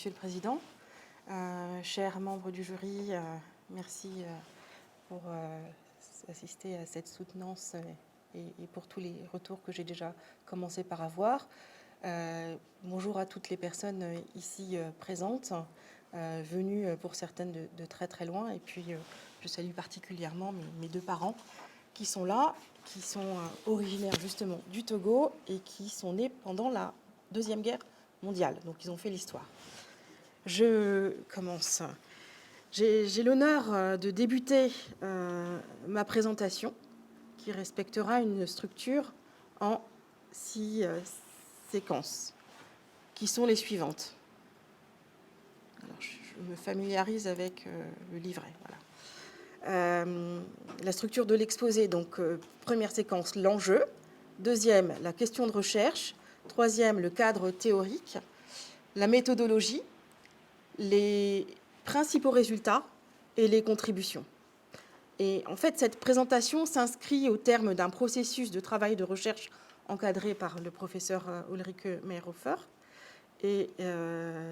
Monsieur le Président. Chers membres du jury, merci pour assister à cette soutenance et pour tous les retours que j'ai déjà commencé par avoir. Bonjour à toutes les personnes ici présentes, venues pour certaines de très très loin. Et puis je salue particulièrement mes deux parents qui sont là, qui sont originaires justement du Togo et qui sont nés pendant la Deuxième Guerre mondiale. Donc ils ont fait l'histoire. Je commence. J'ai l'honneur de débuter ma présentation qui respectera une structure en 6 séquences qui sont les suivantes. Alors, je me familiarise avec le livret. Voilà. La structure de l'exposé, donc première séquence, l'enjeu. Deuxième, la question de recherche. Troisième, le cadre théorique. La méthodologie, les principaux résultats et les contributions. Et en fait, cette présentation s'inscrit au terme d'un processus de travail de recherche encadré par le professeur Ulrike Meyerhofer. Et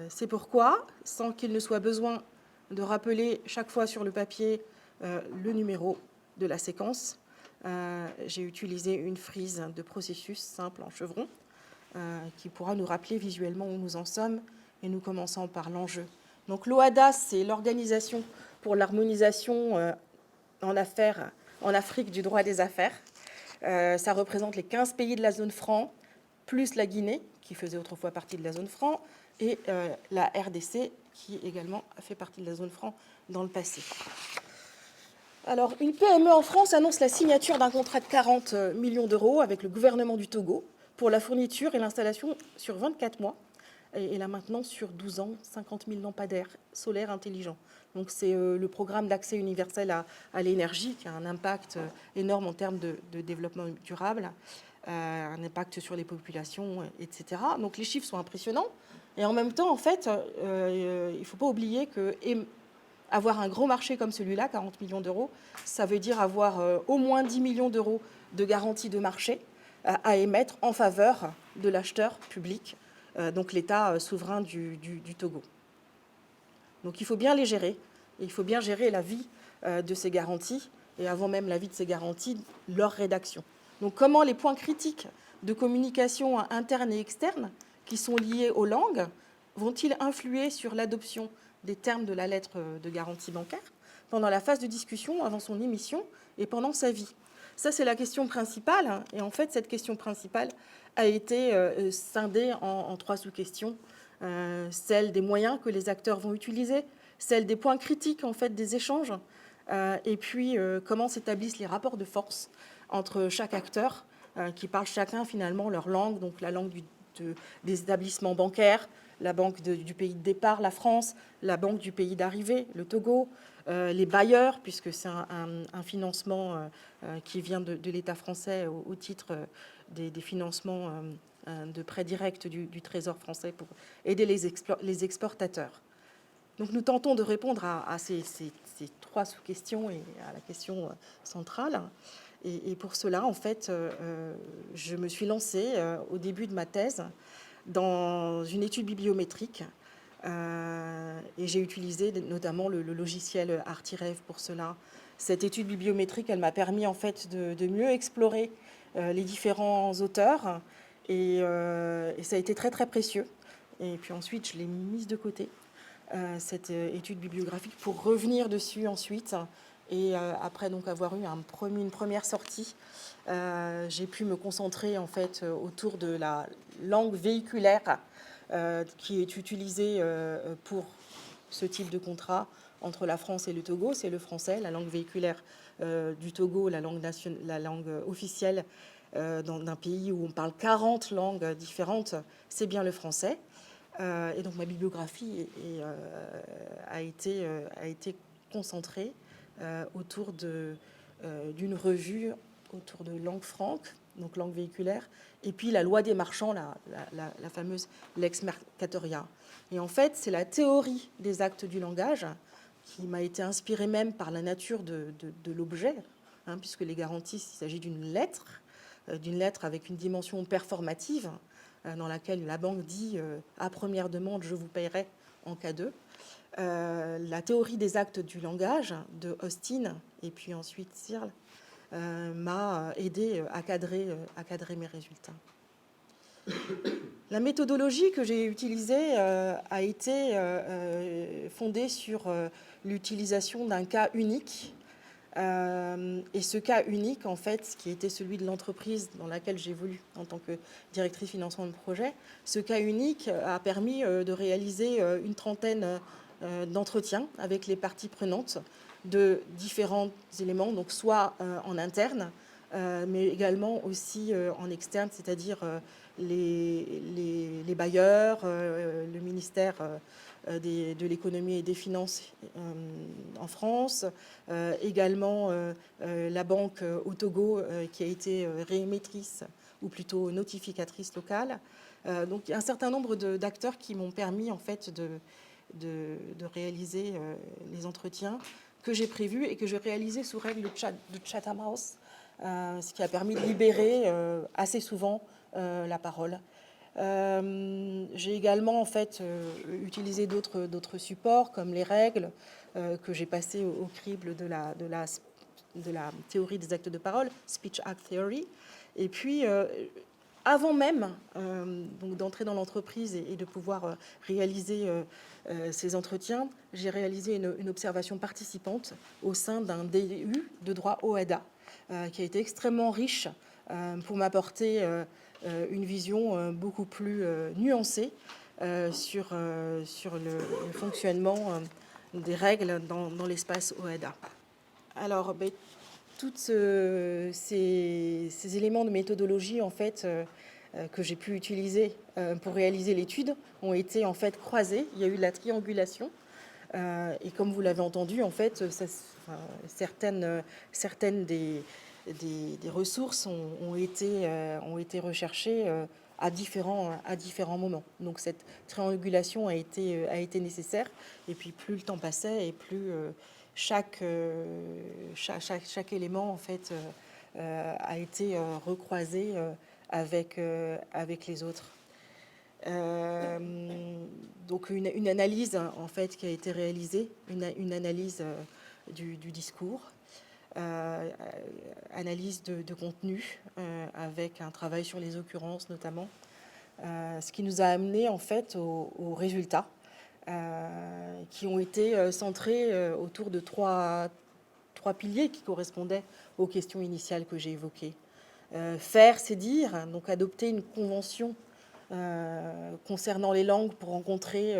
c'est pourquoi, sans qu'il ne soit besoin de rappeler chaque fois sur le papier le numéro de la séquence, j'ai utilisé une frise de processus simple en chevron qui pourra nous rappeler visuellement où nous en sommes, et nous commençons par l'enjeu. Donc l'OHADA, c'est l'Organisation pour l'harmonisation en Afrique du droit des affaires. Ça représente les 15 pays de la zone franc, plus la Guinée, qui faisait autrefois partie de la zone franc, et la RDC, qui également a fait partie de la zone franc dans le passé. Alors, une PME en France annonce la signature d'un contrat de 40 millions d'euros avec le gouvernement du Togo pour la fourniture et l'installation sur 24 mois, et la maintenance sur 12 ans, 50 000 lampadaires solaires intelligents. Donc c'est le programme d'accès universel à l'énergie qui a un impact énorme en termes de développement durable, un impact sur les populations, etc. Donc les chiffres sont impressionnants. Et en même temps, en fait, il ne faut pas oublier que avoir un gros marché comme celui-là, 40 millions d'euros, ça veut dire avoir au moins 10 millions d'euros de garantie de marché à émettre en faveur de l'acheteur public, donc l'État souverain du Togo. Donc il faut bien les gérer, et il faut bien gérer la vie de ces garanties, et avant même la vie de ces garanties, leur rédaction. Donc comment les points critiques de communication interne et externe qui sont liés aux langues vont-ils influer sur l'adoption des termes de la lettre de garantie bancaire pendant la phase de discussion, avant son émission et pendant sa vie? Ça, c'est la question principale. Et en fait, cette question principale a été scindée en 3 sous-questions. Celle des moyens que les acteurs vont utiliser, celle des points critiques en fait, des échanges, et puis comment s'établissent les rapports de force entre chaque acteur qui parle chacun finalement leur langue, donc la langue des établissements bancaires, la banque du pays de départ, la France, la banque du pays d'arrivée, le Togo, les bailleurs, puisque c'est un financement qui vient de l'État français au titre des financements de prêts directs du Trésor français pour aider les exportateurs. Donc nous tentons de répondre à ces 3 sous-questions et à la question centrale. Et pour cela, en fait, je me suis lancée au début de ma thèse dans une étude bibliométrique, et j'ai utilisé notamment le logiciel Artirev pour cela. Cette étude bibliométrique, elle m'a permis en fait de mieux explorer les différents auteurs, et ça a été très très précieux. Et puis ensuite, je l'ai mise de côté, cette étude bibliographique, pour revenir dessus ensuite. Et après donc avoir eu une première sortie, j'ai pu me concentrer en fait autour de la langue véhiculaire qui est utilisée pour ce type de contrat entre la France et le Togo. C'est le français, la langue véhiculaire du Togo, la langue officielle d'un pays où on parle 40 langues différentes, c'est bien le français. Et donc ma bibliographie a été concentrée autour d'une revue autour de langue franque, donc langue véhiculaire, et puis la loi des marchands, la fameuse Lex Mercatoria. Et en fait, c'est la théorie des actes du langage qui m'a été inspirée même par la nature de l'objet, puisque les garanties, il s'agit d'une lettre avec une dimension performative, dans laquelle la banque dit à première demande, je vous paierai en K2. La théorie des actes du langage de Austin et puis ensuite Searle m'a aidé à cadrer mes résultats. La méthodologie que j'ai utilisée a été fondée sur l'utilisation d'un cas unique. Et ce cas unique, en fait, qui était celui de l'entreprise dans laquelle j'évolue en tant que directrice financement de projet, ce cas unique a permis de réaliser une trentaine d'entretiens avec les parties prenantes de différents éléments, donc soit en interne, mais également aussi en externe, c'est-à-dire les bailleurs, le ministère de l'économie et des finances en France, également la banque au Togo qui a été réémettrice ou plutôt notificatrice locale. Donc il y a un certain nombre d'acteurs qui m'ont permis en fait de réaliser les entretiens que j'ai prévus et que j'ai réalisés sous règle de Chatham House, ce qui a permis de libérer assez souvent la parole. J'ai également en fait utilisé d'autres supports comme les règles que j'ai passées au crible de la théorie des actes de parole, Speech Act Theory. Et puis avant même donc d'entrer dans l'entreprise et de pouvoir réaliser ces entretiens, j'ai réalisé une observation participante au sein d'un DU de droit OEDA qui a été extrêmement riche pour m'apporter une vision beaucoup plus nuancée sur le fonctionnement des règles dans l'espace OEDA. Alors, tous ces éléments de méthodologie en fait, que j'ai pu utiliser pour réaliser l'étude ont été en fait croisés. Il y a eu de la triangulation. Et comme vous l'avez entendu, en fait, certaines des ressources ont été recherchées à différents moments. Donc cette triangulation a été nécessaire. Et puis plus le temps passait et plus chaque élément en fait a été recroisé avec les autres. Donc une analyse en fait qui a été réalisée, une analyse du discours, analyse de contenu avec un travail sur les occurrences notamment, ce qui nous a amené en fait aux résultats qui ont été centrés autour de trois piliers qui correspondaient aux questions initiales que j'ai évoquées. Faire, c'est dire, donc adopter une convention concernant les langues pour rencontrer,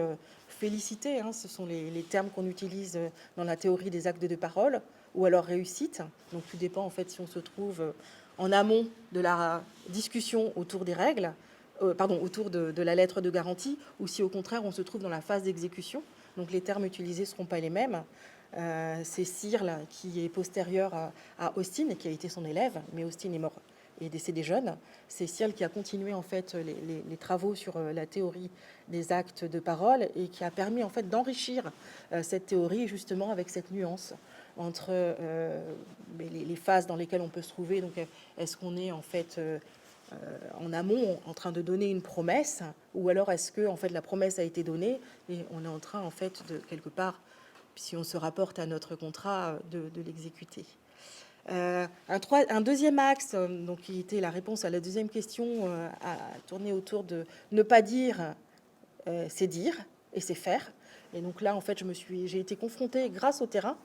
féliciter, hein, ce sont les termes qu'on utilise dans la théorie des actes de parole, ou alors réussite. Donc tout dépend en fait si on se trouve en amont de la discussion autour des règles, autour de la lettre de garantie, ou si au contraire on se trouve dans la phase d'exécution. Donc les termes utilisés ne seront pas les mêmes. C'est Searle qui est postérieur à Austin et qui a été son élève, mais Austin est mort et décédé jeune. C'est Searle qui a continué en fait les travaux sur la théorie des actes de parole et qui a permis en fait d'enrichir cette théorie justement avec cette nuance entre les phases dans lesquelles on peut se trouver. Donc est-ce qu'on est en fait en amont en train de donner une promesse, ou alors est-ce que en fait la promesse a été donnée et on est en train en fait de quelque part, si on se rapporte à notre contrat, de l'exécuter. Un deuxième axe, donc, qui était la réponse à la deuxième question, a tourné autour de ne pas dire, c'est dire et c'est faire. Et donc là, en fait, j'ai été confrontée, grâce au terrain,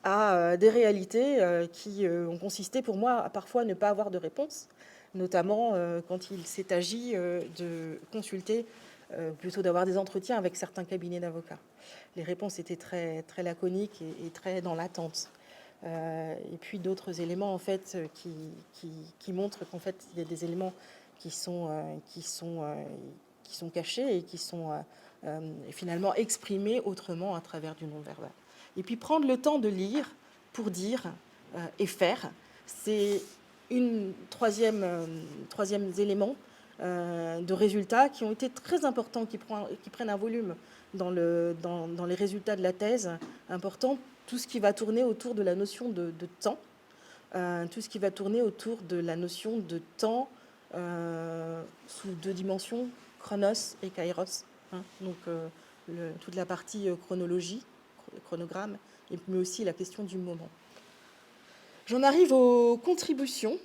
à des réalités qui ont consisté pour moi à parfois ne pas avoir de réponse, notamment quand il s'est agi de consulter, plutôt d'avoir des entretiens avec certains cabinets d'avocats. Les réponses étaient très, très laconiques et très dans l'attente. Et puis d'autres éléments en fait qui montrent qu'en fait il y a des éléments qui sont cachés et qui sont finalement exprimés autrement à travers du non-verbal. Et puis prendre le temps de lire pour dire et faire, c'est une troisième élément de résultats qui ont été très importants, qui prennent un volume dans les résultats de la thèse important. Tout ce qui va tourner autour de la notion de temps, tout ce qui va tourner autour de la notion de temps sous deux dimensions, chronos et kairos. Hein. Donc toute la partie chronologie, chronogramme, mais aussi la question du moment. J'en arrive aux contributions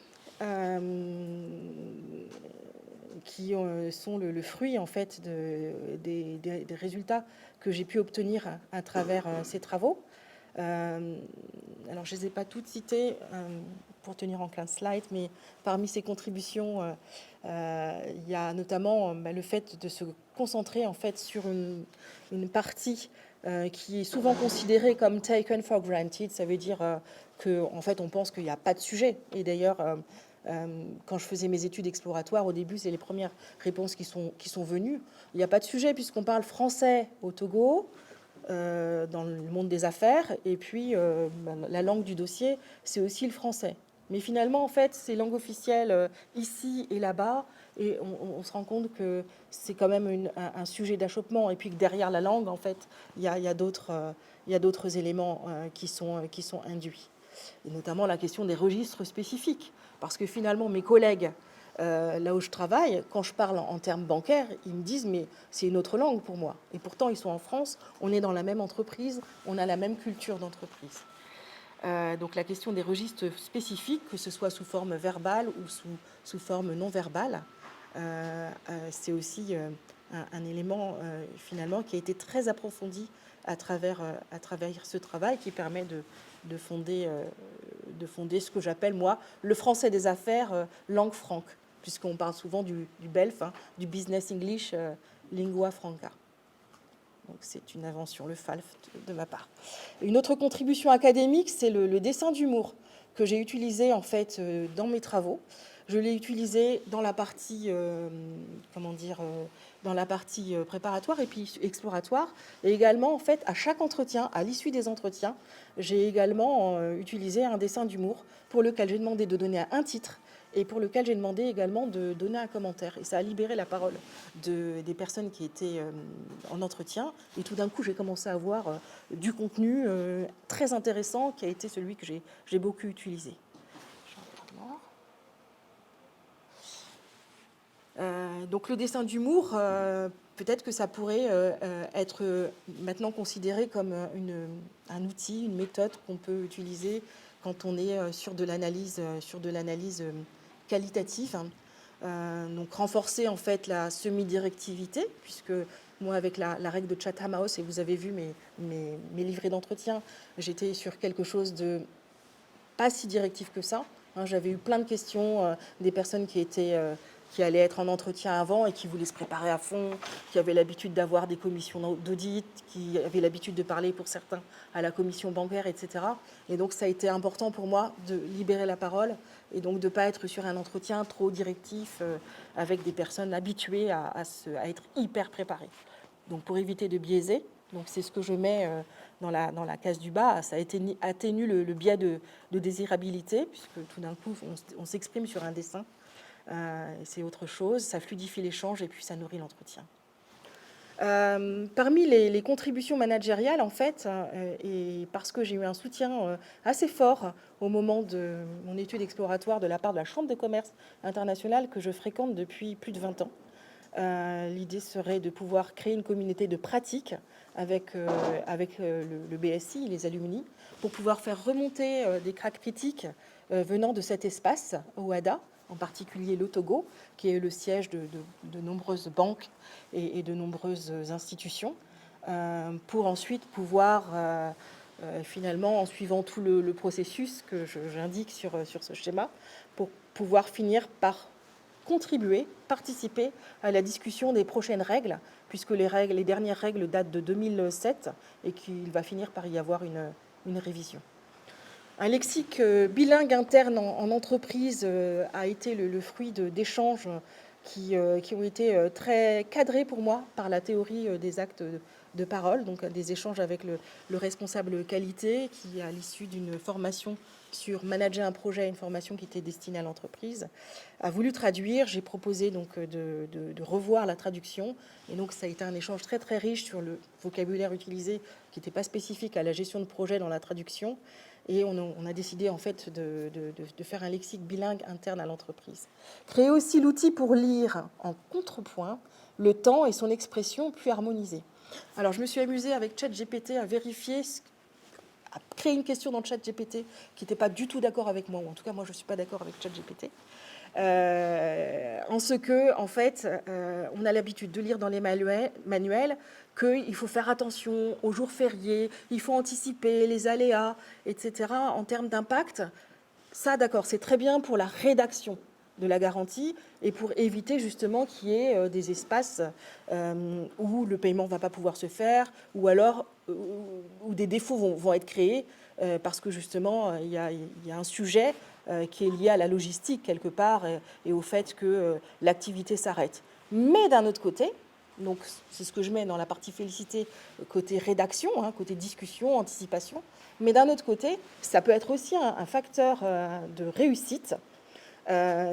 qui sont le fruit en fait des résultats que j'ai pu obtenir à travers ces travaux. Alors je ne les ai pas toutes citées pour tenir en 15 slides, mais parmi ces contributions, il y a notamment le fait de se concentrer en fait sur une partie qui est souvent considérée comme taken for granted. Ça veut dire qu'en fait on pense qu'il n'y a pas de sujet. Et d'ailleurs, quand je faisais mes études exploratoires, au début, c'est les premières réponses qui sont venues. Il n'y a pas de sujet puisqu'on parle français au Togo, dans le monde des affaires, et puis la langue du dossier, c'est aussi le français. Mais finalement, en fait, c'est langue officielle ici et là-bas, et on se rend compte que c'est quand même un sujet d'achoppement, et puis que derrière la langue, en fait, il y a d'autres éléments qui sont induits. Et notamment la question des registres spécifiques. Parce que finalement, mes collègues, là où je travaille, quand je parle en termes bancaires, ils me disent mais c'est une autre langue pour moi. Et pourtant, ils sont en France, on est dans la même entreprise, on a la même culture d'entreprise. Donc la question des registres spécifiques, que ce soit sous forme verbale ou sous forme non verbale, c'est aussi un élément finalement qui a été très approfondi à travers ce travail qui permet de fonder ce que j'appelle moi le français des affaires, langue franque, puisqu'on parle souvent du BELF, du Business English Lingua Franca. Donc c'est une invention, le FALF de ma part. Une autre contribution académique, c'est le dessin d'humour que j'ai utilisé en fait dans mes travaux. Je l'ai utilisé dans la partie, dans la partie préparatoire et puis exploratoire. Et également, en fait, à chaque entretien, à l'issue des entretiens, j'ai également utilisé un dessin d'humour pour lequel j'ai demandé de donner un titre et pour lequel j'ai demandé également de donner un commentaire. Et ça a libéré la parole des personnes qui étaient en entretien. Et tout d'un coup, j'ai commencé à avoir du contenu très intéressant qui a été celui que j'ai beaucoup utilisé. Donc le dessin d'humour, peut-être que ça pourrait être maintenant considéré comme un outil, une méthode qu'on peut utiliser quand on est sur de l'analyse qualitative. Donc renforcer en fait la semi-directivité, puisque moi avec la règle de Chatham House, et vous avez vu mes livrets d'entretien, j'étais sur quelque chose de pas si directif que ça. J'avais eu plein de questions des personnes qui allaient être en entretien avant et qui voulaient se préparer à fond, qui avaient l'habitude d'avoir des commissions d'audit, qui avaient l'habitude de parler pour certains à la commission bancaire, etc. Et donc ça a été important pour moi de libérer la parole et donc de ne pas être sur un entretien trop directif avec des personnes habituées à être hyper préparées. Donc pour éviter de biaiser, donc c'est ce que je mets dans la case du bas, ça atténue le biais de désirabilité, puisque tout d'un coup on s'exprime sur un dessin. C'est autre chose, ça fluidifie l'échange et puis ça nourrit l'entretien. Parmi les contributions managériales, en fait, et parce que j'ai eu un soutien assez fort au moment de mon étude exploratoire de la part de la Chambre de commerce internationale que je fréquente depuis plus de 20 ans, l'idée serait de pouvoir créer une communauté de pratique avec le BSI, les alumni, pour pouvoir faire remonter des cas critiques venant de cet espace, OADA, en particulier le Togo, qui est le siège de nombreuses banques et de nombreuses institutions, pour ensuite pouvoir, finalement, en suivant tout le processus que j'indique sur ce schéma, pour pouvoir finir par contribuer, participer à la discussion des prochaines règles, puisque les dernières règles datent de 2007 et qu'il va finir par y avoir une révision. Un lexique bilingue interne en entreprise a été le fruit d'échanges qui ont été très cadrés pour moi par la théorie des actes de parole, donc des échanges avec le responsable qualité qui, à l'issue d'une formation sur manager un projet, une formation qui était destinée à l'entreprise, a voulu traduire. J'ai proposé donc de revoir la traduction, et donc ça a été un échange très très riche sur le vocabulaire utilisé qui n'était pas spécifique à la gestion de projet dans la traduction. Et on a décidé en fait de faire un lexique bilingue interne à l'entreprise. Créer aussi l'outil pour lire en contrepoint le temps et son expression plus harmonisée. Alors, je me suis amusée avec ChatGPT à vérifier, à créer une question dans ChatGPT qui n'était pas du tout d'accord avec moi, ou en tout cas, moi, je ne suis pas d'accord avec ChatGPT. En ce que, en fait, on a l'habitude de lire dans les manuels qu'il faut faire attention aux jours fériés, il faut anticiper les aléas, etc. En termes d'impact, ça, d'accord, c'est très bien pour la rédaction de la garantie et pour éviter justement qu'il y ait des espaces où le paiement ne va pas pouvoir se faire ou alors où des défauts vont être créés parce que justement il y a un sujet qui est lié à la logistique quelque part et au fait que l'activité s'arrête. Mais d'un autre côté, donc c'est ce que je mets dans la partie félicité côté rédaction, hein, côté discussion, anticipation, mais d'un autre côté, ça peut être aussi un facteur de réussite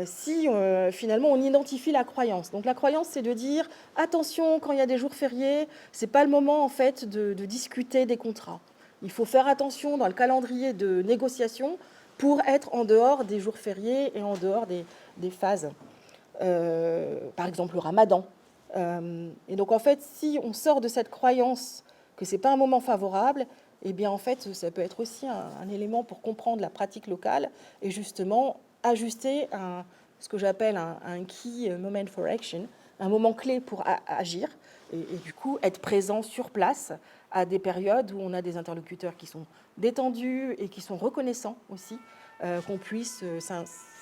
si finalement on identifie la croyance. Donc la croyance, c'est de dire attention quand il y a des jours fériés, c'est pas le moment en fait de discuter des contrats. Il faut faire attention dans le calendrier de négociation pour être en dehors des jours fériés et en dehors des phases. Par exemple le Ramadan. Et donc en fait, si on sort de cette croyance que c'est pas un moment favorable, eh bien en fait, ça peut être aussi un élément pour comprendre la pratique locale et justement ajuster ce que j'appelle un key moment for action, un moment clé pour agir et du coup être présent sur place à des périodes où on a des interlocuteurs qui sont détendus et qui sont reconnaissants aussi, qu'on puisse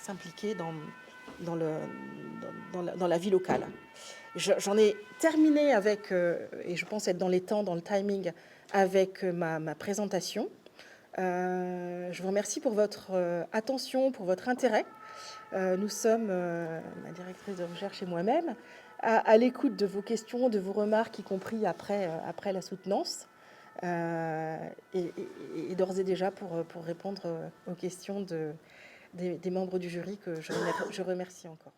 s'impliquer dans la vie locale. J'en ai terminé avec, et je pense être dans les temps, dans le timing, avec ma présentation. Je vous remercie pour votre attention, pour votre intérêt. Nous sommes, ma directrice de recherche et moi-même, à l'écoute de vos questions, de vos remarques, y compris après la soutenance. Et d'ores et déjà pour répondre aux questions des membres du jury que je remercie encore.